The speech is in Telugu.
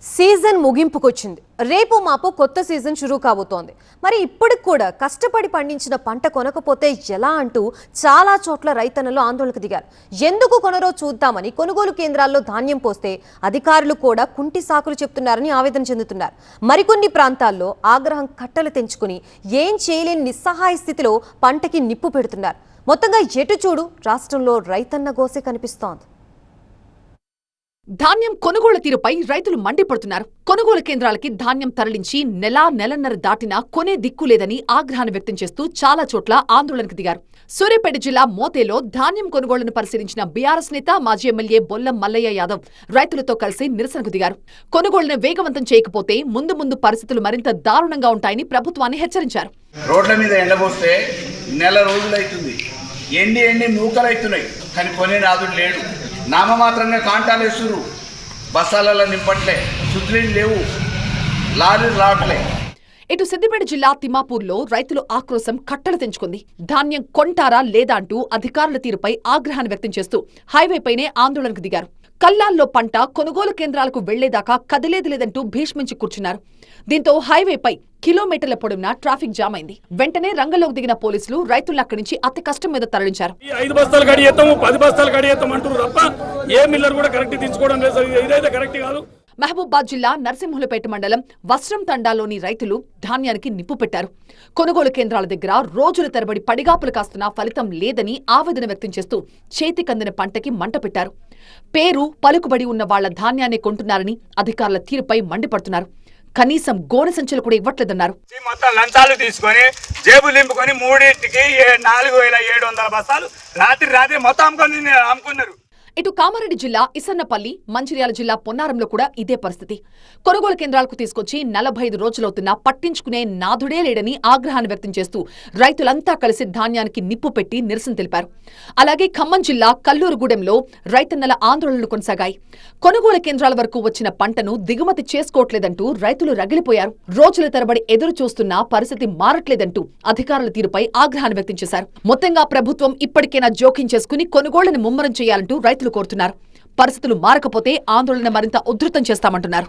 సీజన్ ముగింపుకొచ్చింది. రేపు మాపు కొత్త సీజన్ షురూ కాబోతోంది. మరి ఇప్పటికి కూడా కష్టపడి పండించిన పంట కొనకపోతే ఎలా అంటూ చాలా చోట్ల రైతన్నలు ఆందోళనకు దిగారు. ఎందుకు కొనరో చూద్దామని కొనుగోలు కేంద్రాల్లో ధాన్యం పోస్తే అధికారులు కూడా కుంటి సాకులు చెప్తున్నారని ఆవేదన చెందుతున్నారు. మరికొన్ని ప్రాంతాల్లో ఆగ్రహం కట్టలు తెంచుకుని ఏం చేయలేని నిస్సహాయ స్థితిలో పంటకి నిప్పు పెడుతున్నారు. మొత్తంగా ఎటు చూడు రాష్ట్రంలో రైతన్న గోసె కనిపిస్తోంది. ధాన్యం కొనుగోళ్ల తీరుపై రైతులు మండిపడుతున్నారు. కొనుగోలు కేంద్రాలకి ధాన్యం తరలించి నెలన్నర దాటినా కొనే దిక్కులేదని ఆగ్రహాన్ని వ్యక్తం చేస్తూ చాలా చోట్ల ఆందోళనకు దిగారు. సూర్యాపేట జిల్లా మోతేలో ధాన్యం కొనుగోళ్లను పరిశీలించిన బీఆర్ఎస్ నేత మాజీ ఎమ్మెల్యే బొల్లం మల్లయ్య యాదవ్ రైతులతో కలిసి నిరసనకు దిగారు. కొనుగోళ్లను వేగవంతం చేయకపోతే ముందు పరిస్థితులు మరింత దారుణంగా ఉంటాయని ప్రభుత్వాన్ని హెచ్చరించారు. రోడ్ల మీద ఎండబోస్తే నెల రోజులైతుంది, ఎండి నూకలైతున్నాయి, కానీ కొనే నాదుడు లేడు. నామమాత్రంగా కాంటాలు వేస్తున్నారు, బస్సాలలో నింపట్లే, శుద్ధులు లేవు, లారీలు రావట్లే. ఇటు సిద్దిపేట జిల్లా తిమ్మాపూర్లో రైతులు ఆక్రోశం కట్టలు తెంచుకుంది. ధాన్యం కొంటారా లేదా అంటూ అధికారుల తీరుపై ఆగ్రహాన్ని వ్యక్తం చేస్తూ హైవేపైనే ఆందోళనకు దిగారు. కల్లాల్లో పంట కొనుగోలు కేంద్రాలకు వెళ్లేదాకా కదిలేది లేదంటూ భీష్మించి కూర్చున్నారు. దీంతో హైవేపై కిలోమీటర్ల పొడవునా ట్రాఫిక్ జామ్ అయింది. వెంటనే రంగంలోకి దిగిన పోలీసులు రైతులను అక్కడి నుంచి అతి కష్టం మీద తరలించారు. 5 బస్తాలు గడియేస్తాము, 10 బస్తాలు గడియేస్తాం అంటారు తప్ప ఏ మిల్లర్ కూడా కరెక్ట్ తీసుకోవడం లేదు. ఇదైతే కరెక్ట్ కాదు. మహబూబాద్ జిల్లా నర్సింహులపేట మండలం వస్త్రం తండాలోని రైతులు ధాన్యానికి నిప్పు పెట్టారు. కొనుగోలు కేంద్రాల దగ్గర రోజుల తరబడి పడిగాపులు కాస్తున్నా ఫలితం లేదని ఆవేదన వ్యక్తం చేస్తూ చేతికందిన పంటకి మంట పెట్టారు. పేరు పలుకుబడి ఉన్న వాళ్ల ధాన్యాన్ని కొంటున్నారని అధికారుల తీరుపై మండిపడుతున్నారు. కనీసం గోనె సంచులు కూడా ఇవ్వట్లేదన్నారు. మొత్తం లంచాలు తీసుకొని జేబులు నింపుకొని 3,4700 బస్తాలు రాత్రి మొత్తం అమ్ముకున్నారు. ఇటు కామారెడ్డి జిల్లా ఇసన్నపల్లి, మంచిర్యాల జిల్లా పొన్నారంలో కూడా ఇదే పరిస్థితి. కొనుగోలు కేంద్రాలకు తీసుకొచ్చి 45 రోజులవుతున్నా పట్టించుకునే నాథుడే లేడని ఆగ్రహాన్ని వ్యక్తం చేస్తూ రైతులంతా కలిసి ధాన్యానికి నిప్పు పెట్టి నిరసన తెలిపారు. అలాగే ఖమ్మం జిల్లా కల్లూరుగూడెంలో రైతన్నల ఆందోళనలు కొనసాగాయి. కొనుగోలు కేంద్రాల వరకు వచ్చిన పంటను దిగుమతి చేసుకోవట్లేదంటూ రైతులు రగిలిపోయారు. రోజుల తరబడి ఎదురు చూస్తున్నా పరిస్థితి మారట్లేదంటూ అధికారుల తీరుపై ఆగ్రహాన్ని వ్యక్తం చేశారు. మొత్తంగా ప్రభుత్వం ఇప్పటికైనా జోక్యం చేసుకుని కొనుగోళ్లను ముమ్మరం చేయాలంటూ రైతులు కోరుతున్నారు. పరిస్థితులు మారకపోతే ఆందోళన మరింత ఉధృతం చేస్తామంటున్నారు.